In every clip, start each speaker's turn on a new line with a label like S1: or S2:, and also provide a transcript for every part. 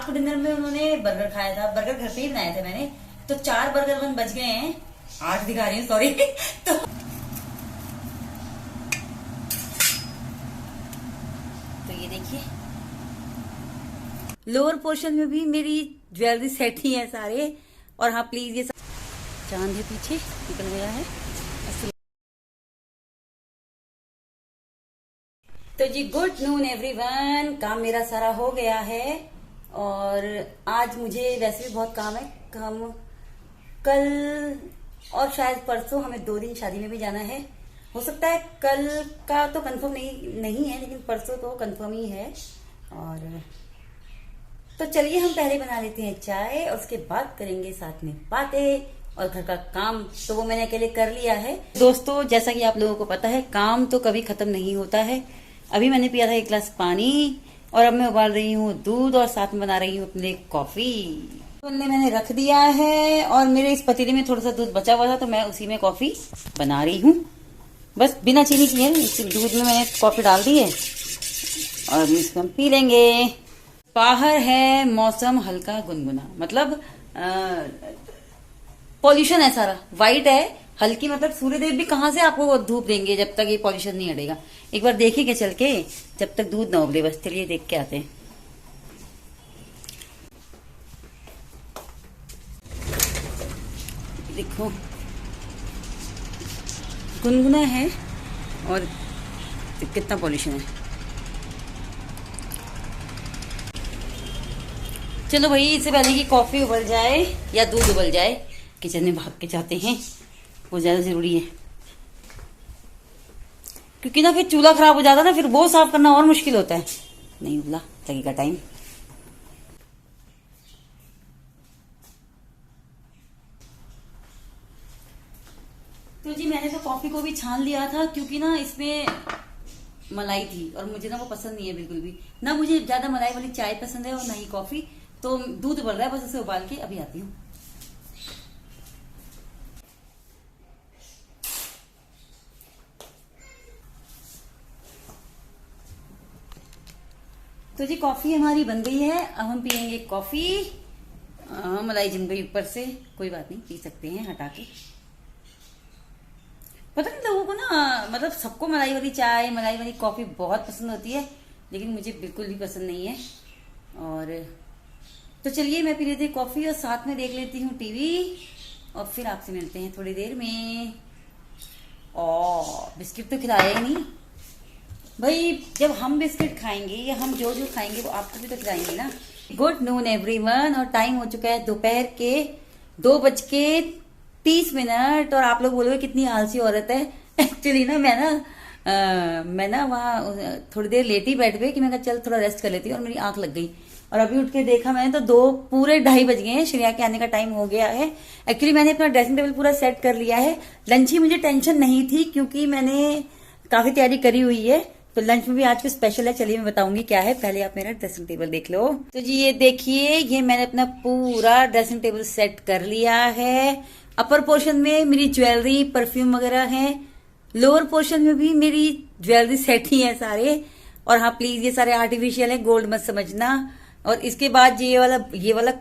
S1: रात को डिनर में उन्होंने बर्गर खाया था, बर्गर घर पे ही बनाए थे मैंने, तो 4 बर्गर बन बच गए हैं, 8 दिखा रही हूँ सॉरी। तो ये देखिए लोअर पोर्शन में भी मेरी ज्वेलरी सेट ही है सारे। और हाँ प्लीज ये चांद है पीछे निकल गया है। तो जी गुड नून एवरीवन, काम मेरा सारा हो गया है और आज मुझे वैसे भी बहुत काम है। हम कल और शायद परसों हमें 2 दिन शादी में भी जाना है। हो सकता है कल का तो कंफर्म नहीं है, लेकिन परसों तो कंफर्म ही है। और तो चलिए हम पहले बना लेते हैं चाय और उसके बाद करेंगे साथ में बातें और घर का काम। तो वो मैंने अकेले कर लिया है। दोस्तों जैसा कि आप लोगों को पता है काम तो कभी खत्म नहीं होता है। अभी मैंने पिया था 1 गिलास पानी और अब मैं उबाल रही हूँ दूध और साथ में बना रही हूँ अपने लिए कॉफी। मैंने रख दिया है और मेरे इस पतीले में थोड़ा सा दूध बचा हुआ था तो मैं उसी में कॉफी बना रही हूँ, बस बिना चीनी की है। इस दूध में मैंने कॉफी डाल दी है और इसको हम पी लेंगे। बाहर है मौसम हल्का गुनगुना, मतलब पॉल्यूशन है सारा, वाइट है हल्की, मतलब सूर्यदेव भी कहाँ से आपको धूप देंगे जब तक ये पॉल्यूशन नहीं हटेगा। एक बार देखेंगे चल के, जब तक दूध ना उबले। बस चलिए देख के आते हैं। देखो गुनगुना है और कितना पॉल्यूशन है। चलो भाई, इससे पहले कि कॉफी उबल जाए या दूध उबल जाए किचन में भाग के जाते हैं, वो ज्यादा जरूरी है। क्योंकि ना फिर चूल्हा खराब हो जाता है ना, फिर वो साफ करना और मुश्किल होता है। नहीं उबला, लगेगा टाइम। तो जी मैंने तो कॉफी को भी छान लिया था, क्योंकि ना इसमें मलाई थी और मुझे ना वो पसंद नहीं है बिल्कुल भी। ना मुझे ज्यादा मलाई वाली चाय पसंद है और ना ही कॉफी। तो दूध उबल रहा है, बस इसे उबाल के अभी आती हूँ। तो जी कॉफी हमारी बन गई है, अब हम पियेंगे कॉफी। मलाई जम गई ऊपर से, कोई बात नहीं, पी सकते हैं हटा के। पता नहीं लोगों को ना, मतलब सबको मलाई वाली चाय मलाई वाली कॉफी बहुत पसंद होती है, लेकिन मुझे बिल्कुल भी पसंद नहीं है। और तो चलिए मैं पी लेती हूँ कॉफी और साथ में देख लेती हूँ टीवी और फिर आपसे मिलते हैं थोड़ी देर में। बिस्किट तो खिलाया ही नहीं भाई। जब हम बिस्किट खाएंगे या हम जो जो खाएंगे वो आपको भी तो खिलाएंगे ना। गुड नून एवरीवन, और टाइम हो चुका है दोपहर के 2:30 और आप लोग बोलोगे कितनी आलसी औरत है। एक्चुअली ना मैं ना वहाँ थोड़ी देर लेटी बैठ गई कि मैं कहा चल थोड़ा रेस्ट कर लेती हूँ, और मेरी आंख लग गई और अभी उठ के देखा मैंने तो 2:02 बज गए हैं। श्रेया के आने का टाइम हो गया है। एक्चुअली मैंने अपना ड्रेसिंग टेबल पूरा सेट कर लिया है। लंच की मुझे टेंशन नहीं थी क्योंकि मैंने काफी तैयारी करी हुई है। तो लंच में भी आज कुछ स्पेशल है, चलिए मैं बताऊंगी क्या है। पहले आप मेरा ड्रेसिंग टेबल देख लो। तो जी ये देखिए, ये मैंने अपना पूरा ड्रेसिंग टेबल सेट कर लिया है। अपर पोर्शन में मेरी ज्वेलरी परफ्यूम वगैरह है, लोअर पोर्शन में भी मेरी ज्वेलरी सेट ही है सारे। और हाँ प्लीज ये सारे आर्टिफिशियल है, गोल्ड मत समझना। और इसके बाद ये वाला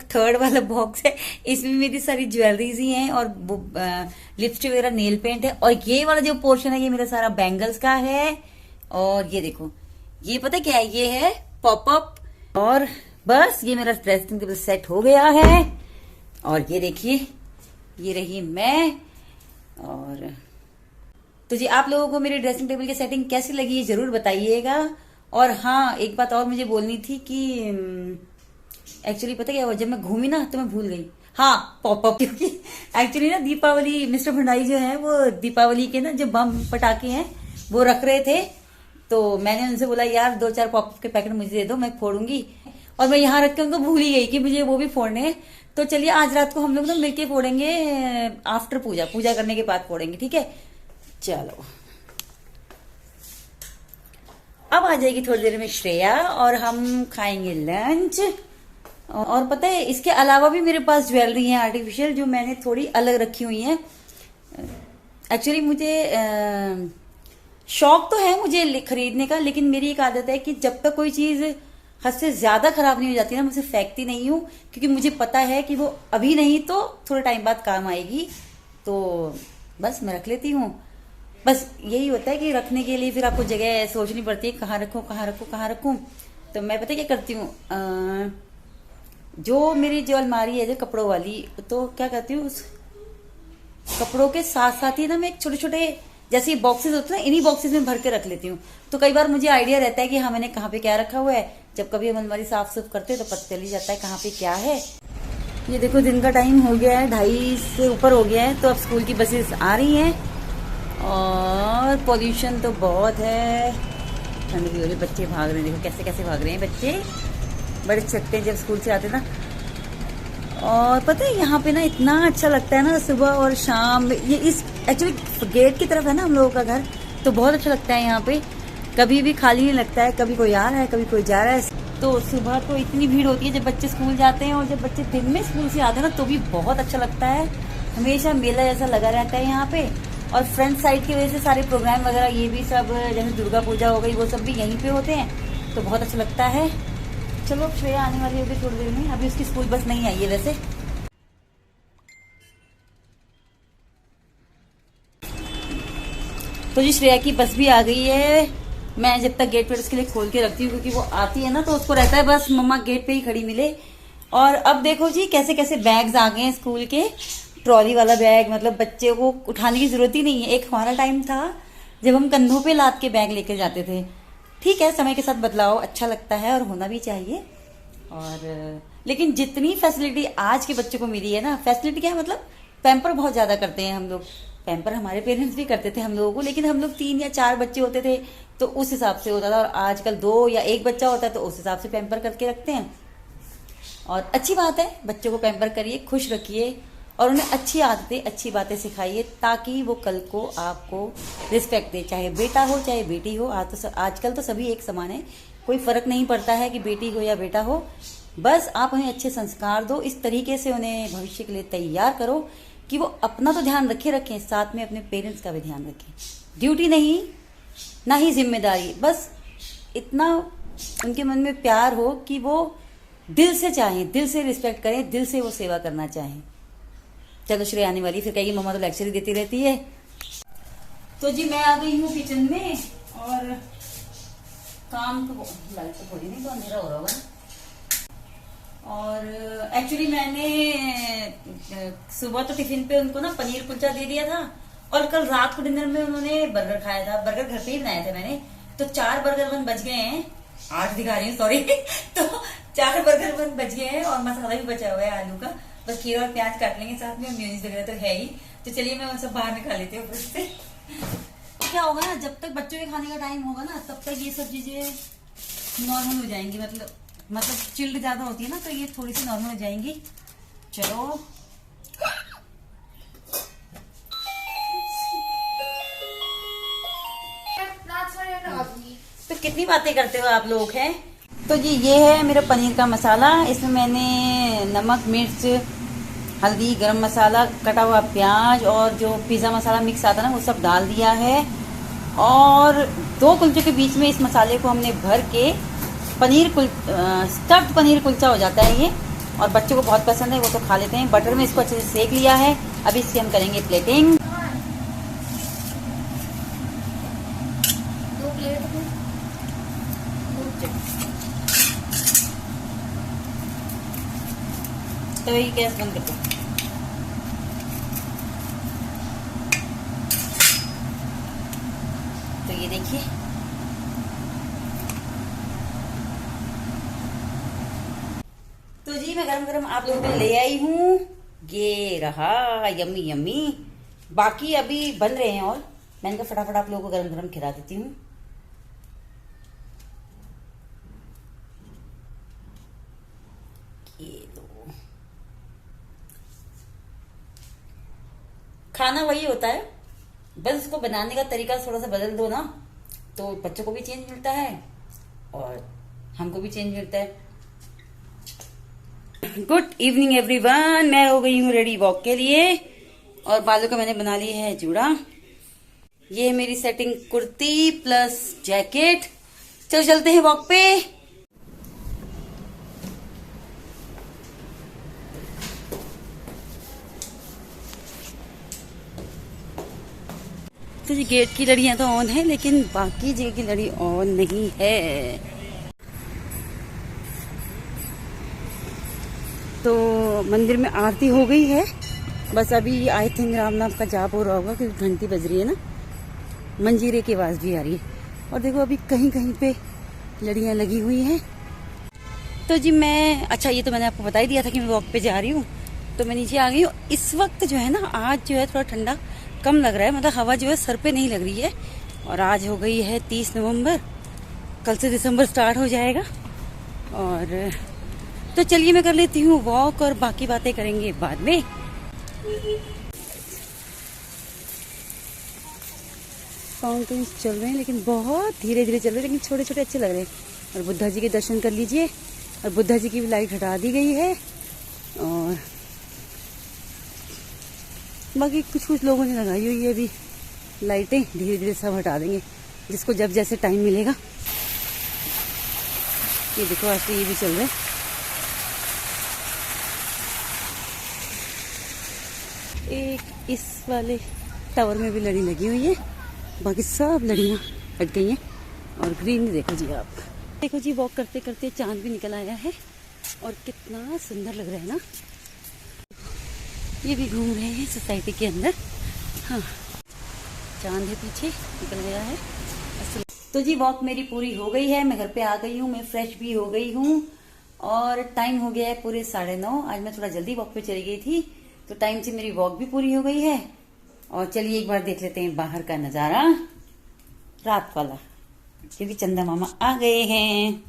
S1: थर्ड वाला बॉक्स है, इसमें मेरी सारी ज्वेलरीज ही हैं और लिपस्टिक वगैरह, नेल पेंट है। और ये वाला जो पोर्शन है ये मेरा सारा बैंगल्स का है। और ये देखो, ये पता क्या है, ये है पॉपअप। और बस ये मेरा ड्रेसिंग टेबल सेट हो गया है। और ये देखिए, ये रही मैं। और तो जी आप लोगों को मेरी ड्रेसिंग टेबल की सेटिंग कैसी लगी ये जरूर बताइएगा। और हाँ एक बात और मुझे बोलनी थी कि एक्चुअली पता क्या हुआ, जब मैं घूमी ना तो मैं भूल गई। हाँ पॉपअप, क्योंकि एक्चुअली ना दीपावली मिस्टर भंडारी जो है वो दीपावली के ना जो बम पटाखे हैं वो रख रहे थे। तो मैंने उनसे बोला यार 2-4 पॉपअप के पैकेट मुझे दे दो, मैं फोड़ूंगी। और मैं यहाँ रख के उनको भूल ही गई कि मुझे वो भी फोड़ने हैं। तो चलिए आज रात को हम लोग ना मिलके फोड़ेंगे, आफ्टर पूजा करने के बाद फोड़ेंगे, ठीक है। चलो अब आ जाएगी थोड़ी देर में श्रेया और हम खाएंगे लंच। और पता है इसके अलावा भी मेरे पास ज्वेलरी है आर्टिफिशियल, जो मैंने थोड़ी अलग रखी हुई है। एक्चुअली मुझे शौक तो है मुझे खरीदने का, लेकिन मेरी एक आदत है कि जब तक कोई चीज हद से ज्यादा खराब नहीं हो जाती ना, मुझे फेंकती नहीं हूँ, क्योंकि मुझे पता है कि वो अभी नहीं तो थोड़े टाइम बाद काम आएगी, तो बस मैं रख लेती हूँ। बस यही होता है कि रखने के लिए फिर आपको जगह सोचनी पड़ती है, कहाँ रखूँ कहाँ रखूँ कहाँ रखूँ। तो मैं पता क्या करती हूँ, जो अलमारी है जो कपड़ों वाली, तो क्या करती हूँ, उस कपड़ों के साथ साथ ही ना मैं एक छोटे छोटे जैसे बॉक्सेस होते हैं ना, इन्हीं बॉक्सेस में भर के रख लेती हूँ। तो कई बार मुझे आइडिया रहता है कि हाँ मैंने कहाँ पे क्या रखा हुआ है, जब कभी हम अलमारी साफ सुफ करते हैं तो पता चल ही जाता है कहाँ पे क्या है। ये देखो दिन का टाइम हो गया है, 2:30 से ऊपर हो गया है, तो अब स्कूल की बसेस आ रही हैं और पॉल्यूशन तो बहुत है, ठंड भी हो रही, बच्चे भाग रहे हैं, देखो कैसे कैसे भाग रहे हैं बच्चे, बड़े चकते हैं जब स्कूल से आते ना। और पता है यहाँ पे ना इतना अच्छा लगता है ना सुबह और शाम, ये इस एक्चुअली गेट की तरफ है ना हम लोगों का घर, तो बहुत अच्छा लगता है यहाँ पे, कभी भी खाली नहीं लगता है, कभी कोई आ रहा है कभी कोई जा रहा है। तो सुबह तो इतनी भीड़ होती है जब बच्चे स्कूल जाते हैं, और जब बच्चे दिन में स्कूल से आते हैं ना तो भी बहुत अच्छा लगता है, हमेशा मेला जैसा लगा रहता है यहाँ पे। और फ्रंट साइड की वजह से सारे प्रोग्राम वगैरह ये भी सब, जैसे दुर्गा पूजा हो गई, वो सब भी यहीं पे होते हैं, तो बहुत अच्छा लगता है। चलो श्रेया आने वाली होगी थोड़ी देर में, अभी उसकी स्कूल बस नहीं आई है वैसे। तो जी श्रेया की बस भी आ गई है, मैं जब तक गेट पे उसके लिए खोल के रखती हूँ, क्योंकि वो आती है ना तो उसको रहता है बस मम्मा गेट पे ही खड़ी मिले। और अब देखो जी कैसे कैसे बैग्स आ गए हैं स्कूल के, ट्रॉली वाला बैग, मतलब बच्चे को उठाने की जरूरत ही नहीं है। एक हमारा टाइम था जब हम कंधों पे लाद के बैग लेके जाते थे। ठीक है, समय के साथ बदलाव अच्छा लगता है और होना भी चाहिए। और लेकिन जितनी फैसिलिटी आज के बच्चों को मिली है ना, फैसिलिटी क्या है, मतलब पैम्पर बहुत ज्यादा करते हैं हम लोग, पैम्पर हमारे पेरेंट्स भी करते थे हम लोगों को, लेकिन हम लोग 3 या 4 बच्चे होते थे तो उस हिसाब से होता था, और आजकल 2 या 1 बच्चा होता है तो उस हिसाब से पैम्पर करके रखते हैं। और अच्छी बात है, बच्चों को पैम्पर करिए, खुश रखिए और उन्हें अच्छी आदतें अच्छी बातें सिखाइए, ताकि वो कल को आपको रिस्पेक्ट दे, चाहे बेटा हो चाहे बेटी हो। आजकल तो सभी एक समान है, कोई फर्क नहीं पड़ता है कि बेटी हो या बेटा हो, बस आप उन्हें अच्छे संस्कार दो, इस तरीके से उन्हें भविष्य के लिए तैयार करो कि वो अपना तो ध्यान रखें, साथ में अपने पेरेंट्स का भी ध्यान रखें। ड्यूटी नहीं, ना ही जिम्मेदारी, बस इतना उनके मन में प्यार हो कि वो दिल से चाहें, दिल से रिस्पेक्ट करें, दिल से वो सेवा करना चाहें। चलो श्रेया आने वाली, फिर कहेगी मम्मा तो लेक्चर ही देती रहती है। तो जी मैं आ गई हूँ किचन में, और काम तो लाइट तो थोड़ी नहीं, तो अंधेरा हो रहा होगा। और एक्चुअली मैंने सुबह तो टिफिन पे उनको ना पनीर कुलचा दे दिया था, और कल रात को डिनर में उन्होंने बर्गर खाया था, बर्गर घर पे ही बनाए थे मैंने, तो 4 बर्गर बन बच गए हैं, 8 दिखा रही हूँ सॉरी तो 4 बर्गर बन बच गए हैं, और मसाला भी बचा हुआ है आलू का, बस खीरा और प्याज काट लेंगे साथ में, और मेयोनीज वगैरह तो है ही। तो चलिए मैं सब बाहर निकाल लेती हूँ फ्रिज से। क्या होगा ना, जब तक बच्चों के खाने का टाइम होगा ना तब तक ये सब चीजें नॉर्मल हो जाएंगी, मतलब चिल्ड ज्यादा होती है ना, तो ये थोड़ी सी नॉर्मल हो जाएंगी। चलो तो कितनी बातें करते हो आप लोग हैं। तो जी ये है मेरा पनीर का मसाला, इसमें मैंने नमक मिर्च हल्दी गरम मसाला कटा हुआ प्याज और जो पिज़्ज़ा मसाला मिक्स आता है ना वो सब डाल दिया है, और 2 कुलचों के बीच में इस मसाले को हमने भर के स्टफ्ड पनीर कुलचा हो जाता है ये, और बच्चों को बहुत पसंद है, वो तो खा लेते हैं। बटर में इसको अच्छे से सेक लिया है, अभी इसकी हम करेंगे प्लेटिंग। तो ये गैस बंद कर दो। तो ये देखिए तो जी मैं गरम गरम आप लोगों को ले आई हूँ, ये रहा यम्मी यम्मी। बाकी अभी बन रहे हैं, और मैंने कहा फटाफट आप लोगों को गरम गरम खिला देती हूँ। ये लो, खाना वही होता है, बस उसको बनाने का तरीका थोड़ा सा बदल दो ना, तो बच्चों को भी चेंज मिलता है और हमको भी चेंज मिलता है। गुड इवनिंग एवरीवन, मैं हो गई हूँ रेडी वॉक के लिए, और बालों का मैंने बना लिया है जूड़ा। ये है मेरी सेटिंग कुर्ती प्लस जैकेट। चलो चलते हैं वॉक पे। तो जी गेट की लड़ियां तो ऑन है, लेकिन बाकी जगह की लड़ी ऑन नहीं है। तो मंदिर में आरती हो गई है, बस अभी आई थिंक राम नाम का जाप हो रहा होगा, क्योंकि घंटी बज रही है ना, मंजीरे की आवाज भी आ रही है। और देखो अभी कहीं कहीं पे लड़ियां लगी हुई हैं। तो जी मैं, अच्छा ये तो मैंने आपको बता ही दिया था कि मैं वॉक पे जा रही हूँ, तो मैं नीचे आ गई हूँ। इस वक्त जो है ना, आज जो है थोड़ा ठंडा कम लग रहा है, मतलब हवा जो है सर पे नहीं लग रही है। और आज हो गई है 30 नवंबर, कल से दिसंबर स्टार्ट हो जाएगा। और तो चलिए मैं कर लेती हूँ वॉक, और बाकी बातें करेंगे बाद में। फाउंटेन्स चल रहे हैं, लेकिन बहुत धीरे धीरे चल रहे हैं, लेकिन छोटे छोटे अच्छे लग रहे हैं। और बुद्धा जी के दर्शन कर लीजिए। और बुद्धा जी की भी लाइट हटा दी गई है, और बाकी कुछ कुछ लोगों ने लगाई हुई है अभी लाइटें, धीरे धीरे सब हटा देंगे जिसको जब जैसे टाइम मिलेगा। ये देखो आज तो ये भी चल रहे हैं। एक इस वाले टावर में भी लड़ी लगी हुई है, बाकी सब लड़ियां हट गई हैं। और ग्रीन देखो जी, आप देखो जी, वॉक करते करते चांद भी निकल आया है, और कितना सुंदर लग रहा है ना। ये भी घूम रहे हैं सोसाइटी के अंदर। हाँ, चांद है पीछे निकल गया है। तो जी वॉक मेरी पूरी हो गई है, मैं घर पे आ गई हूँ, मैं फ्रेश भी हो गई हूँ, और टाइम हो गया है पूरे 9:30। आज मैं थोड़ा जल्दी वॉक पे चली गई थी, तो टाइम से मेरी वॉक भी पूरी हो गई है। और चलिए एक बार देख लेते हैं बाहर का नजारा रात वाला, क्योंकि चंदा मामा आ गए हैं।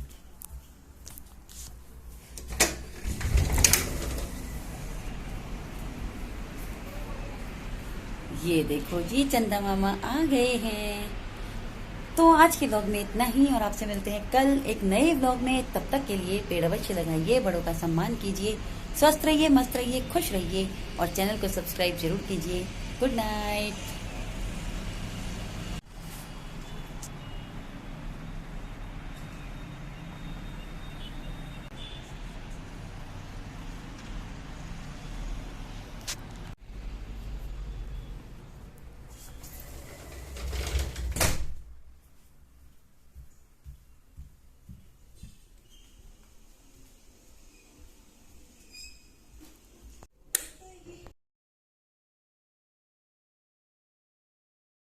S1: ये देखो जी, चंदा मामा आ गए हैं। तो आज के व्लॉग में इतना ही, और आपसे मिलते हैं कल एक नए व्लॉग में। तब तक के लिए पेड़ अवश्य लगाइए, बड़ों का सम्मान कीजिए, स्वस्थ रहिए, मस्त रहिए, खुश रहिए, और चैनल को सब्सक्राइब जरूर कीजिए। Good night.